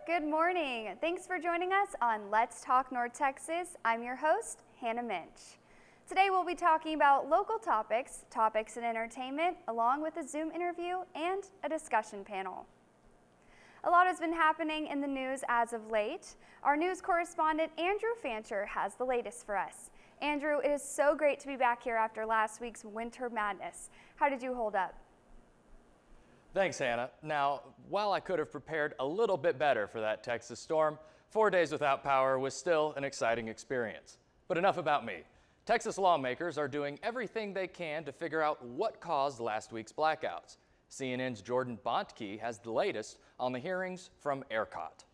Good morning. Thanks for joining us on Let's Talk North Texas. I'm your host, Hannah Minch. Today we'll be talking about local topics in entertainment, along with a Zoom interview and a discussion panel. A lot has been happening in the news as of late. Our news correspondent, Andrew Fancher, has the latest for us. Andrew, it is so great to be back here after last week's Winter Madness. How did you hold up? Thanks, Hannah. Now, while I could have prepared a little bit better for that Texas storm, 4 days without power was still an exciting experience. But enough about me. Texas lawmakers are doing everything they can to figure out what caused last week's blackouts. CNN's Jordan Bontke has the latest on the hearings from ERCOT.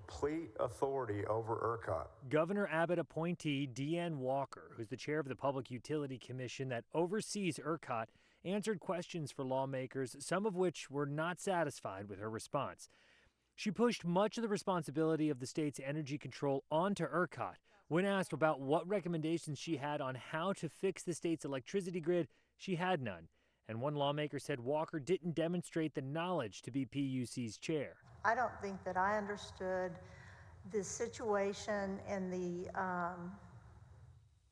Complete authority over ERCOT. Governor Abbott appointee Deanne Walker, who's the chair of the Public Utility Commission that oversees ERCOT, answered questions for lawmakers, some of which were not satisfied with her response. She pushed much of the responsibility of the state's energy control onto ERCOT. When asked about what recommendations she had on how to fix the state's electricity grid, she had none. And one lawmaker said Walker didn't demonstrate the knowledge to be PUC's chair. I don't think that I understood the situation and the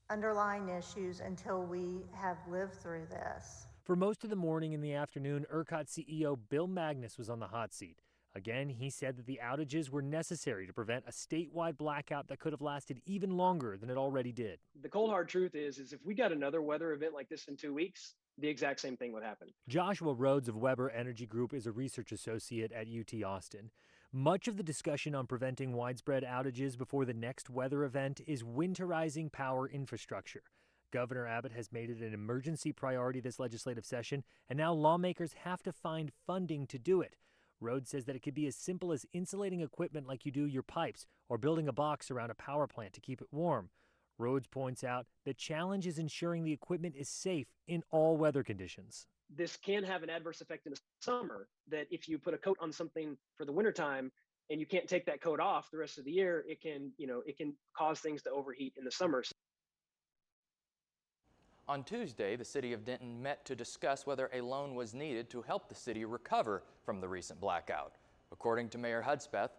underlying issues until we have lived through this. For most of the morning and the afternoon, ERCOT CEO Bill Magnus was on the hot seat. Again, he said that the outages were necessary to prevent a statewide blackout that could have lasted even longer than it already did. The cold hard truth is if we got another weather event like this in 2 weeks, the exact same thing would happen. Joshua Rhodes of Weber Energy Group is a research associate at UT Austin. Much of the discussion on preventing widespread outages before the next weather event is winterizing power infrastructure. Governor Abbott has made it an emergency priority this legislative session, and now lawmakers have to find funding to do it. Rhodes says that it could be as simple as insulating equipment like you do your pipes or building a box around a power plant to keep it warm. Rhodes points out the challenge is ensuring the equipment is safe in all weather conditions. This can have an adverse effect in the summer, that if you put a coat on something for the wintertime and you can't take that coat off the rest of the year, it can cause things to overheat in the summer. On Tuesday, the city of Denton met to discuss whether a loan was needed to help the city recover from the recent blackout. According to Mayor Hudspeth,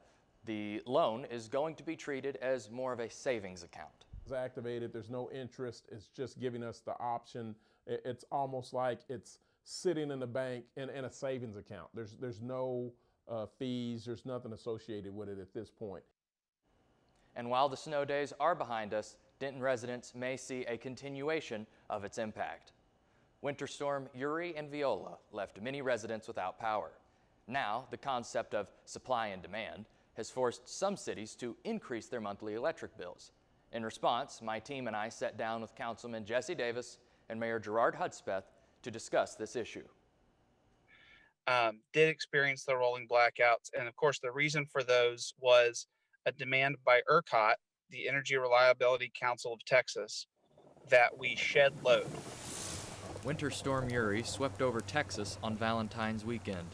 the loan is going to be treated as more of a savings account. It's activated, there's no interest, it's just giving us the option. It's almost like it's sitting in the bank in a savings account. There's no fees, there's nothing associated with it at this point. And while the snow days are behind us, Denton residents may see a continuation of its impact. Winter storm Uri and Viola left many residents without power. Now, the concept of supply and demand has forced some cities to increase their monthly electric bills. In response, my team and I sat down with Councilman Jesse Davis and Mayor Gerard Hudspeth to discuss this issue. Did experience the rolling blackouts, and of course the reason for those was a demand by ERCOT, the Energy Reliability Council of Texas, that we shed load. Winter Storm Uri swept over Texas on Valentine's weekend.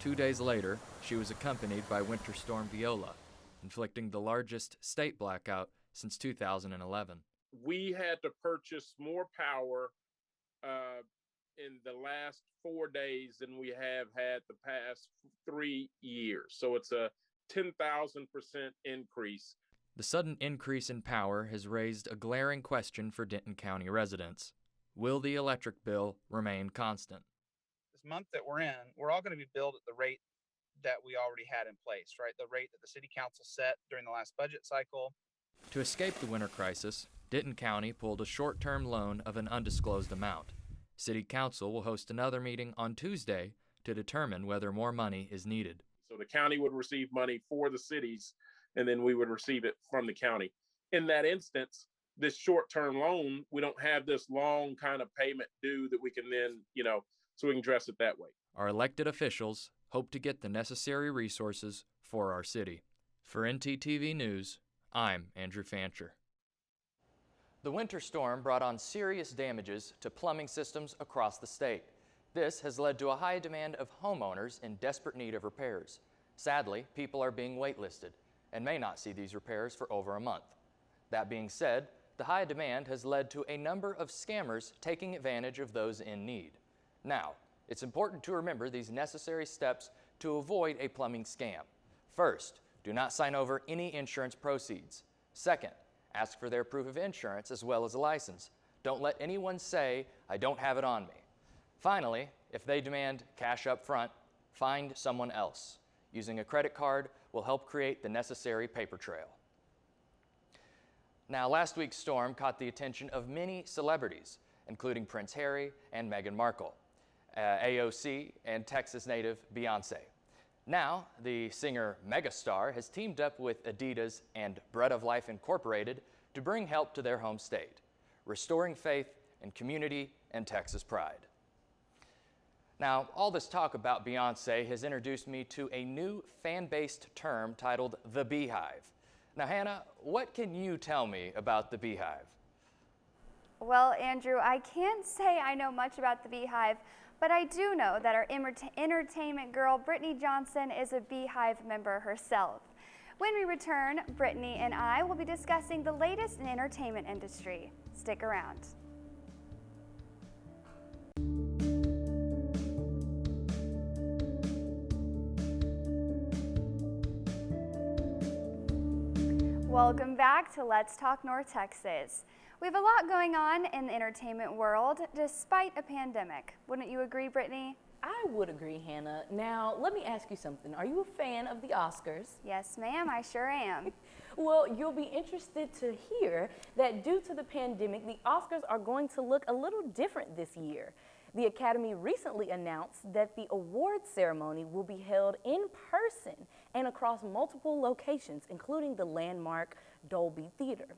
2 days later, she was accompanied by Winter Storm Viola, inflicting the largest state blackout since 2011. We had to purchase more power in the last 4 days than we have had the past 3 years. So it's a 10,000% increase. The sudden increase in power has raised a glaring question for Denton County residents. Will the electric bill remain constant? This month that we're in, we're all going to be billed at the rate that we already had in place, right? The rate that the city council set during the last budget cycle. To escape the winter crisis, Denton County pulled a short-term loan of an undisclosed amount. City Council will host another meeting on Tuesday to determine whether more money is needed. So the county would receive money for the cities, and then we would receive it from the county. In that instance, this short-term loan, we don't have this long kind of payment due that we can then, so we can address it that way. Our elected officials hope to get the necessary resources for our city. For NTTV News, I'm Andrew Fancher. The winter storm brought on serious damages to plumbing systems across the state. This has led to a high demand of homeowners in desperate need of repairs. Sadly, people are being waitlisted and may not see these repairs for over a month. That being said, the high demand has led to a number of scammers taking advantage of those in need. Now, it's important to remember these necessary steps to avoid a plumbing scam. First, Do not sign over any insurance proceeds. Second, ask for their proof of insurance as well as a license. Don't let anyone say, "I don't have it on me." Finally, if they demand cash up front, find someone else. Using a credit card will help create the necessary paper trail. Now, last week's storm caught the attention of many celebrities, including Prince Harry and Meghan Markle, AOC, and Texas native Beyonce. Now, the singer megastar has teamed up with Adidas and Bread of Life Incorporated to bring help to their home state, restoring faith in community and Texas pride. Now, all this talk about Beyonce has introduced me to a new fan-based term titled the Beehive. Now, Hannah, what can you tell me about the Beehive? Well, Andrew, I can't say I know much about the Beehive, but I do know that our entertainment girl, Brittany Johnson, is a Beehive member herself. When we return, Brittany and I will be discussing the latest in the entertainment industry. Stick around. Welcome back to Let's Talk North Texas. We have a lot going on in the entertainment world despite a pandemic. Wouldn't you agree, Brittany? I would agree, Hannah. Now, let me ask you something. Are you a fan of the Oscars? Yes, ma'am, I sure am. Well, you'll be interested to hear that due to the pandemic, the Oscars are going to look a little different this year. The Academy recently announced that the awards ceremony will be held in person and across multiple locations, including the landmark Dolby Theater.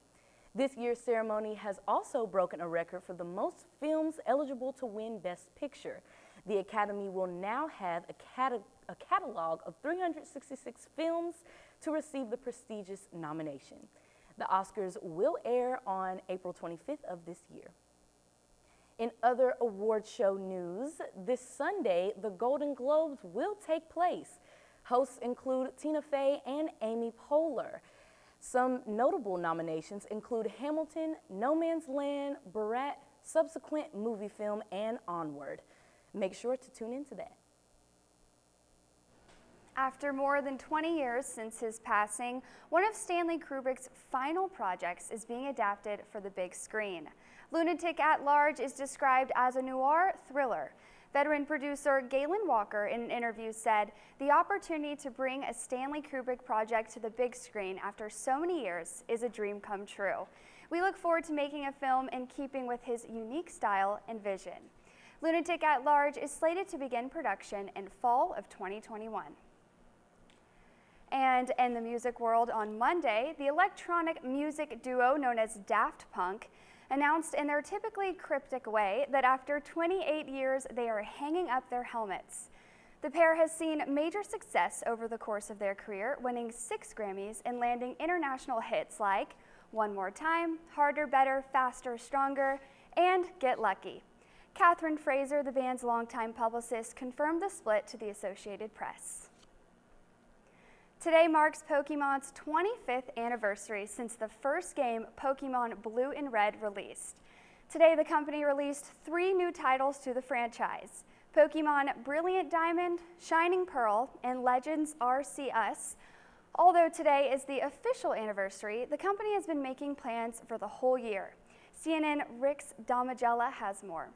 This year's ceremony has also broken a record for the most films eligible to win Best Picture. The Academy will now have a catalog of 366 films to receive the prestigious nomination. The Oscars will air on April 25th of this year. In other award show news, this Sunday, the Golden Globes will take place. Hosts include Tina Fey and Amy Poehler. Some notable nominations include Hamilton, No Man's Land, Borat, subsequent movie film, and Onward. Make sure to tune into that. After more than 20 years since his passing, one of Stanley Kubrick's final projects is being adapted for the big screen. Lunatic at Large is described as a noir thriller. Veteran producer Galen Walker in an interview said, "The opportunity to bring a Stanley Kubrick project to the big screen after so many years is a dream come true. We look forward to making a film in keeping with his unique style and vision." Lunatic at Large is slated to begin production in fall of 2021. And in the music world on Monday, the electronic music duo known as Daft Punk announced in their typically cryptic way that after 28 years, they are hanging up their helmets. The pair has seen major success over the course of their career, winning 6 Grammys and landing international hits like One More Time, Harder, Better, Faster, Stronger, and Get Lucky. Catherine Fraser, the band's longtime publicist, confirmed the split to the Associated Press. Today marks Pokemon's 25th anniversary since the first game, Pokemon Blue and Red, released. Today, the company released 3 new titles to the franchise: Pokemon Brilliant Diamond, Shining Pearl, and Legends Arceus. Although today is the official anniversary, the company has been making plans for the whole year. CNN Rick's Damagella has more.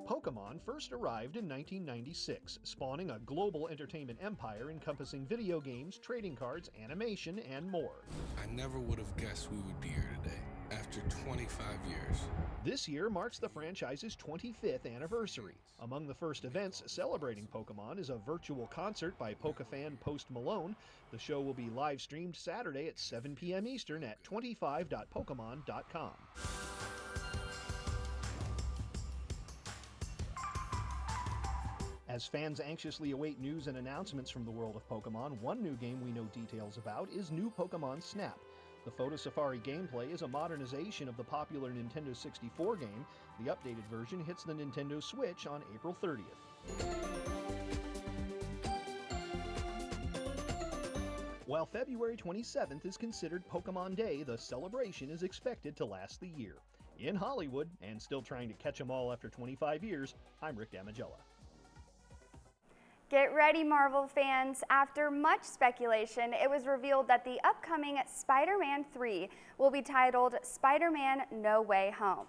Pokemon first arrived in 1996, spawning a global entertainment empire encompassing video games, trading cards, animation, and more. I never would have guessed we would be here today, after 25 years. This year marks the franchise's 25th anniversary. Among the first events celebrating Pokemon is a virtual concert by Pokefan Post Malone. The show will be live streamed Saturday at 7 p.m. Eastern at 25.pokemon.com. As fans anxiously await news and announcements from the world of Pokemon, one new game we know details about is new Pokemon Snap. The Photo Safari gameplay is a modernization of the popular Nintendo 64 game. The updated version hits the Nintendo Switch on April 30th. While February 27th is considered Pokemon Day, the celebration is expected to last the year. In Hollywood, and still trying to catch 'em all after 25 years, I'm Rick Damagella. Get ready, Marvel fans. After much speculation, it was revealed that the upcoming Spider-Man 3 will be titled Spider-Man No Way Home.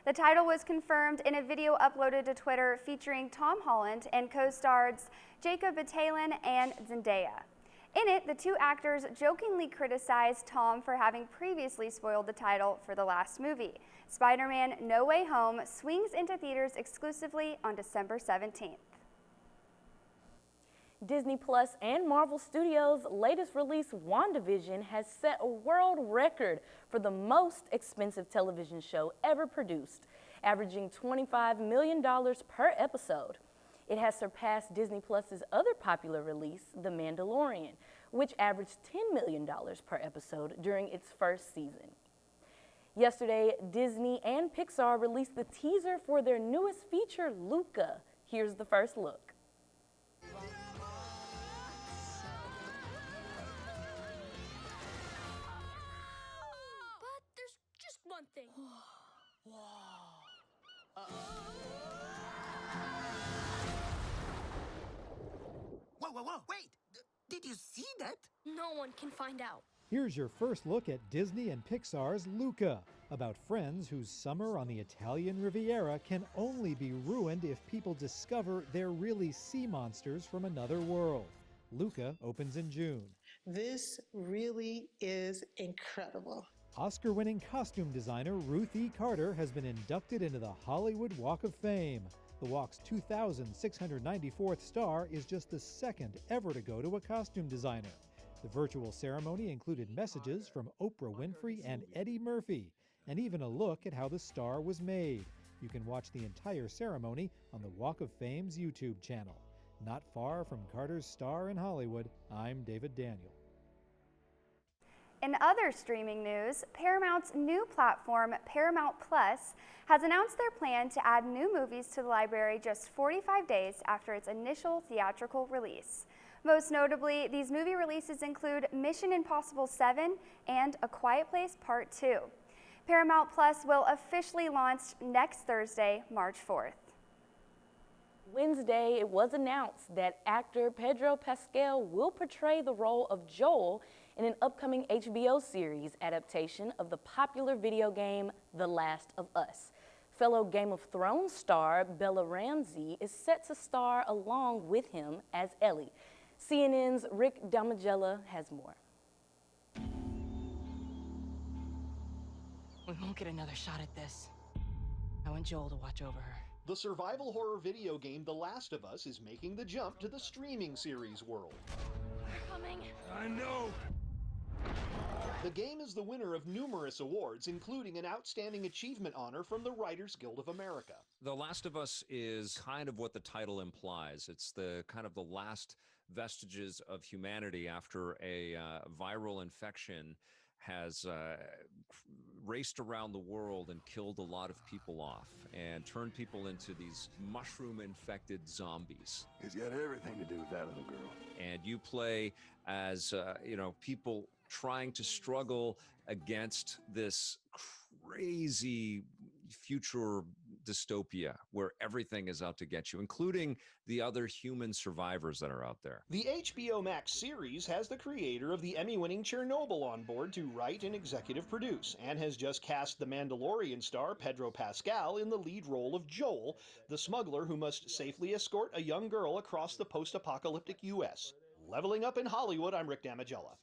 The title was confirmed in a video uploaded to Twitter featuring Tom Holland and co-stars Jacob Batalon and Zendaya. In it, the two actors jokingly criticized Tom for having previously spoiled the title for the last movie. Spider-Man No Way Home swings into theaters exclusively on December 17th. Disney Plus and Marvel Studios' latest release, WandaVision, has set a world record for the most expensive television show ever produced, averaging $25 million per episode. It has surpassed Disney Plus's other popular release, The Mandalorian, which averaged $10 million per episode during its first season. Yesterday, Disney and Pixar released the teaser for their newest feature, Luca. Here's the first look. One thing. Whoa, wait! Did you see that? No one can find out. Here's your first look at Disney and Pixar's Luca, about friends whose summer on the Italian Riviera can only be ruined if people discover they're really sea monsters from another world. Luca opens in June. This really is incredible. Oscar-winning costume designer Ruth E. Carter has been inducted into the Hollywood Walk of Fame. The walk's 2,694th star is just the second ever to go to a costume designer. The virtual ceremony included messages from Oprah Winfrey and Eddie Murphy, and even a look at how the star was made. You can watch the entire ceremony on the Walk of Fame's YouTube channel. Not far from Carter's star in Hollywood, I'm David Daniel. In other streaming news, Paramount's new platform, Paramount Plus, has announced their plan to add new movies to the library just 45 days after its initial theatrical release. Most notably, these movie releases include Mission Impossible 7 and A Quiet Place Part 2. Paramount Plus will officially launch next Thursday, March 4th. Wednesday, it was announced that actor Pedro Pascal will portray the role of Joel in an upcoming HBO series adaptation of the popular video game The Last of Us. Fellow Game of Thrones star Bella Ramsey is set to star along with him as Ellie. CNN's Rick Damigella has more. We won't get another shot at this. I want Joel to watch over her. The survival horror video game The Last of Us is making the jump to the streaming series world. They're coming. I know. The game is the winner of numerous awards, including an Outstanding Achievement honor from the Writers Guild of America. The Last of Us is kind of what the title implies. It's the kind of the last vestiges of humanity after a viral infection has raced around the world and killed a lot of people off and turned people into these mushroom-infected zombies. He's got everything to do with that little girl. And you play as, people trying to struggle against this crazy future dystopia where everything is out to get you, including the other human survivors that are out there. The HBO Max series has the creator of the Emmy-winning Chernobyl on board to write and executive produce, and has just cast the Mandalorian star Pedro Pascal in the lead role of Joel, the smuggler who must safely escort a young girl across the post-apocalyptic U.S. Leveling up in Hollywood, I'm Rick Damigella.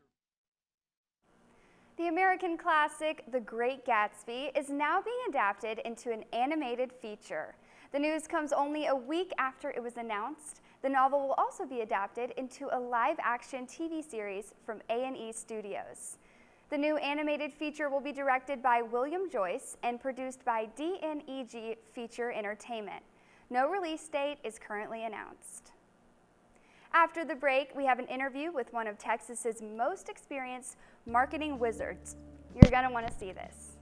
The American classic, The Great Gatsby, is now being adapted into an animated feature. The news comes only a week after it was announced. The novel will also be adapted into a live-action TV series from A&E Studios. The new animated feature will be directed by William Joyce and produced by DNEG Feature Entertainment. No release date is currently announced. After the break, we have an interview with one of Texas's most experienced marketing wizards. You're going to want to see this.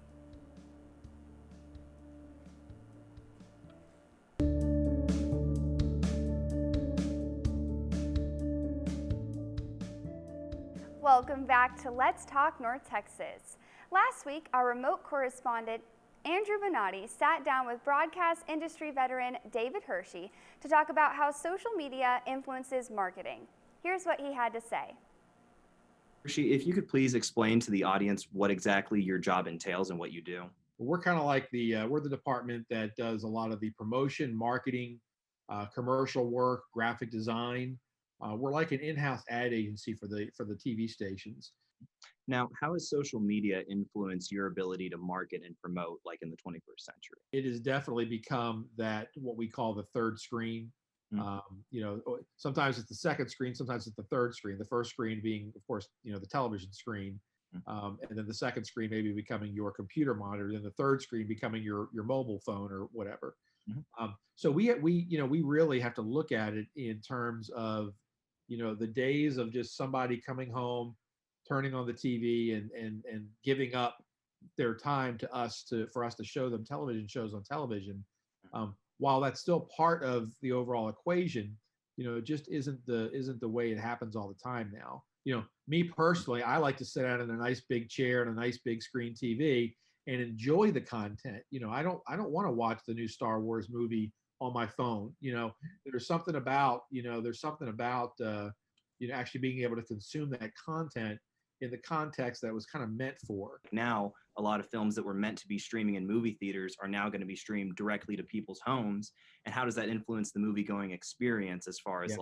Welcome back to Let's Talk North Texas. Last week, our remote correspondent Andrew Bonatti sat down with broadcast industry veteran David Hershey to talk about how social media influences marketing. Here's what he had to say. Hershey, if you could please explain to the audience what exactly your job entails and what you do. We're kind of like we're the department that does a lot of the promotion, marketing, commercial work, graphic design. We're like an in-house ad agency for the TV stations. Now, how has social media influenced your ability to market and promote like in the 21st century? It has definitely become that what we call the third screen. Sometimes it's the second screen, sometimes it's the third screen. The first screen being, of course, the television screen, and then the second screen maybe becoming your computer monitor, then the third screen becoming your mobile phone or whatever. So we really have to look at it in terms of the days of just somebody coming home, turning on the TV and giving up their time to us for us to show them television shows on television. While that's still part of the overall equation, it just isn't the way it happens all the time now. Me personally, I like to sit down in a nice big chair and a nice big screen TV and enjoy the content. I don't want to watch the new Star Wars movie on my phone. There's something about actually being able to consume that content in the context that was kind of meant for. Now, a lot of films that were meant to be streaming in movie theaters are now going to be streamed directly to people's homes. And how does that influence the movie going experience as far as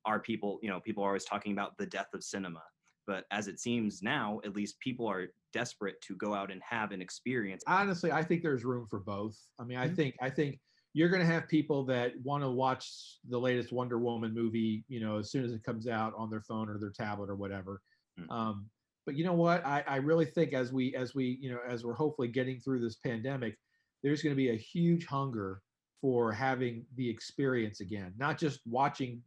are people are always talking about the death of cinema. But as it seems now, at least people are desperate to go out and have an experience. Honestly, I think there's room for both. I mean, I think you're going to have people that want to watch the latest Wonder Woman movie, as soon as it comes out on their phone or their tablet or whatever. But you know what? I really think as we're hopefully getting through this pandemic, there's going to be a huge hunger for having the experience again, not just watching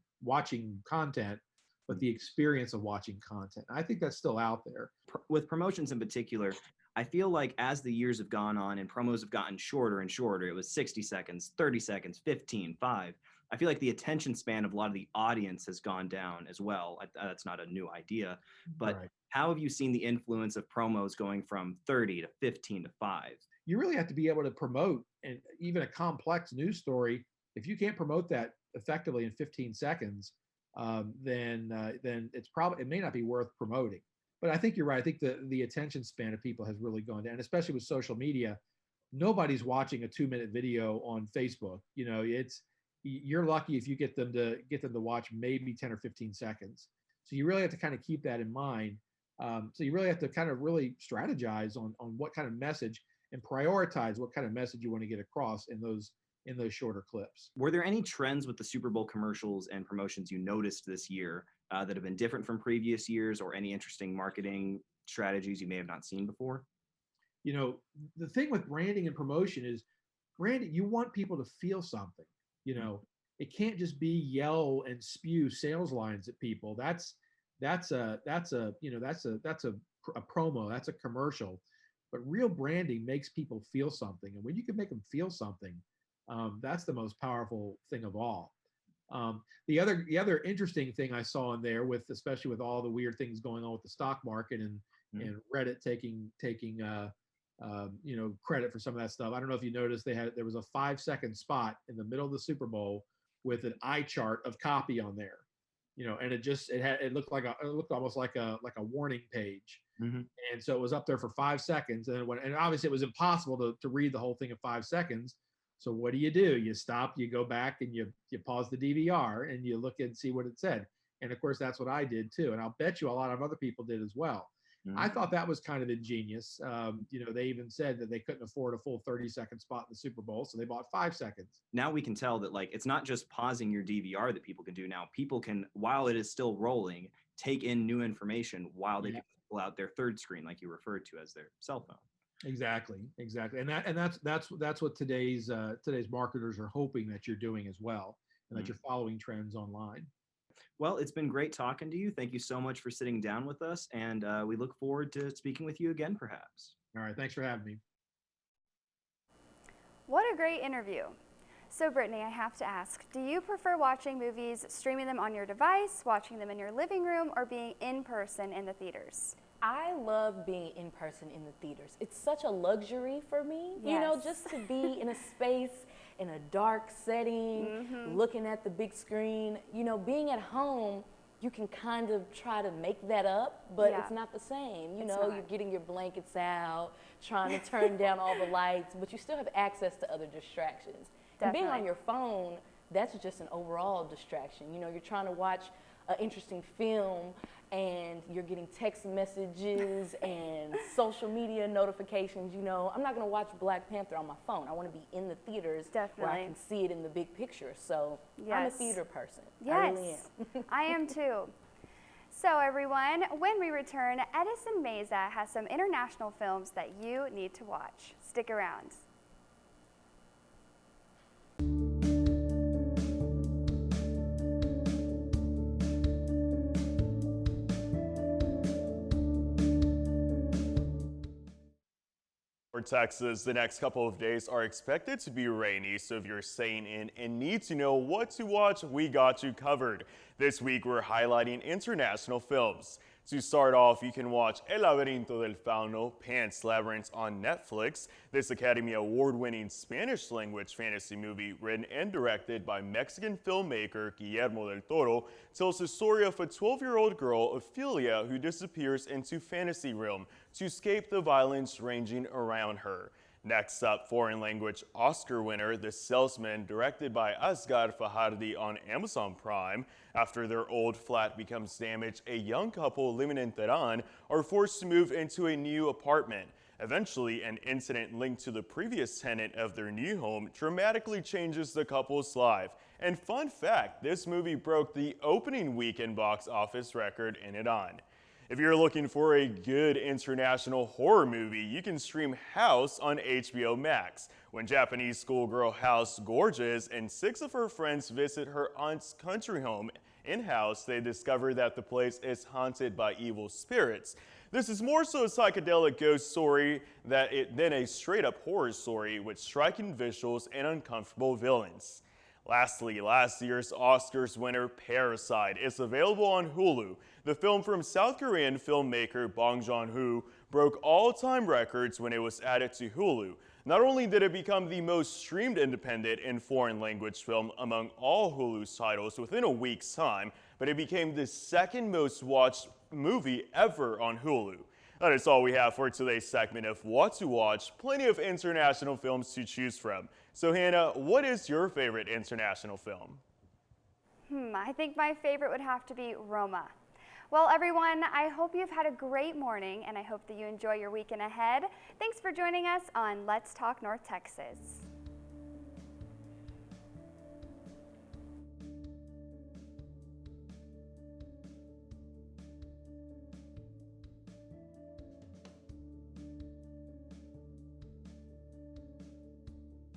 content, but the experience of watching content. I think that's still out there. With promotions in particular, I feel like as the years have gone on and promos have gotten shorter and shorter, it was 60 seconds, 30 seconds, 15, 5. I feel like the attention span of a lot of the audience has gone down as well. That's not a new idea, but Right. How have you seen the influence of promos going from 30 to 15 to 5? You really have to be able to promote, and even a complex news story. If you can't promote that effectively in 15 seconds, then it may not be worth promoting. But I think you're right. I think the attention span of people has really gone down, especially with social media. Nobody's watching a 2-minute video on Facebook. You're lucky if you get them to watch maybe 10 or 15 seconds. So you really have to kind of keep that in mind. So you really have to kind of really strategize on what kind of message and prioritize what kind of message you want to get across in those shorter clips. Were there any trends with the Super Bowl commercials and promotions you noticed this year that have been different from previous years, or any interesting marketing strategies you may have not seen before? The thing with branding and promotion is you want people to feel something. It can't just be yell and spew sales lines at people. That's a promo, that's a commercial. But real branding makes people feel something, and when you can make them feel something, that's the most powerful thing of all. The other interesting thing I saw in there, especially with all the weird things going on with the stock market and Reddit taking credit for some of that stuff. I don't know if you noticed there was a 5-second spot in the middle of the Super Bowl with an eye chart of copy on there, and it looked almost like a warning page. And so it was up there for 5 seconds, and obviously it was impossible to read the whole thing in 5 seconds. So what do? You stop, you go back, and you pause the DVR, and you look and see what it said. And of course, that's what I did too. And I'll bet you a lot of other people did as well. I thought that was kind of ingenious. They even said that they couldn't afford a full 30-second spot in the Super Bowl, so they bought 5 seconds. Now we can tell that it's not just pausing your DVR that people can do now. People can, while it is still rolling, take in new information while they can pull out their third screen, like you referred to as their cell phone. Exactly, and that's what today's marketers are hoping that you're doing as well, and that you're following trends online. Well, it's been great talking to you. Thank you so much for sitting down with us, and we look forward to speaking with you again, perhaps. All right, thanks for having me. What a great interview. So Brittany, I have to ask, do you prefer watching movies, streaming them on your device, watching them in your living room, or being in person in the theaters? I love being in person in the theaters. It's such a luxury for me, you know, Yes. just to be in a space, in a dark setting, looking at the big screen. You know, being at home, you can kind of try to make that up, but Yeah. it's not the same. You It's know, not. you're getting your blankets out, trying to turn down all the lights, but you still have access to other distractions. And being on Definitely. your phone, that's just an overall distraction. You know, you're trying to watch an interesting film and you're getting text messages and social media notifications. You know, I'm not going to watch Black Panther on my phone. I want to be in the theaters where I Definitely. can see it in the big picture. So I'm a Yes. theater person. Yes, I really am. I am too. So everyone, when we return, Edison Meza has some international films that you need to watch. Stick around. For Texas, the next couple of days are expected to be rainy, so if you're staying in and need to know what to watch, we got you covered. This week, we're highlighting international films. To start off, you can watch El Laberinto del Fauno, Pan's Labyrinth on Netflix. This Academy Award-winning Spanish-language fantasy movie, written and directed by Mexican filmmaker Guillermo del Toro, tells the story of a 12-year-old girl, Ophelia, who disappears into fantasy realm to escape the violence raging around her. Next up, foreign language Oscar winner The Salesman, directed by Asghar Farhadi on Amazon Prime. After their old flat becomes damaged, a young couple living in Tehran are forced to move into a new apartment. Eventually, an incident linked to the previous tenant of their new home dramatically changes the couple's life. And fun fact, this movie broke the opening weekend box office record in Iran. If you're looking for a good international horror movie, you can stream House on HBO Max. When Japanese schoolgirl House Gorgeous and 6 of her friends visit her aunt's country home in House, they discover that the place is haunted by evil spirits. This is more so a psychedelic ghost story than a straight-up horror story with striking visuals and uncomfortable villains. Lastly, last year's Oscars winner Parasite is available on Hulu. The film from South Korean filmmaker Bong Joon-ho broke all-time records when it was added to Hulu. Not only did it become the most streamed independent and foreign language film among all Hulu's titles within a week's time, but it became the second most watched movie ever on Hulu. That is all we have for today's segment of What to Watch. Plenty of international films to choose from. So Hannah, what is your favorite international film? I think my favorite would have to be Roma. Well, everyone, I hope you've had a great morning, and I hope that you enjoy your weekend ahead. Thanks for joining us on Let's Talk North Texas.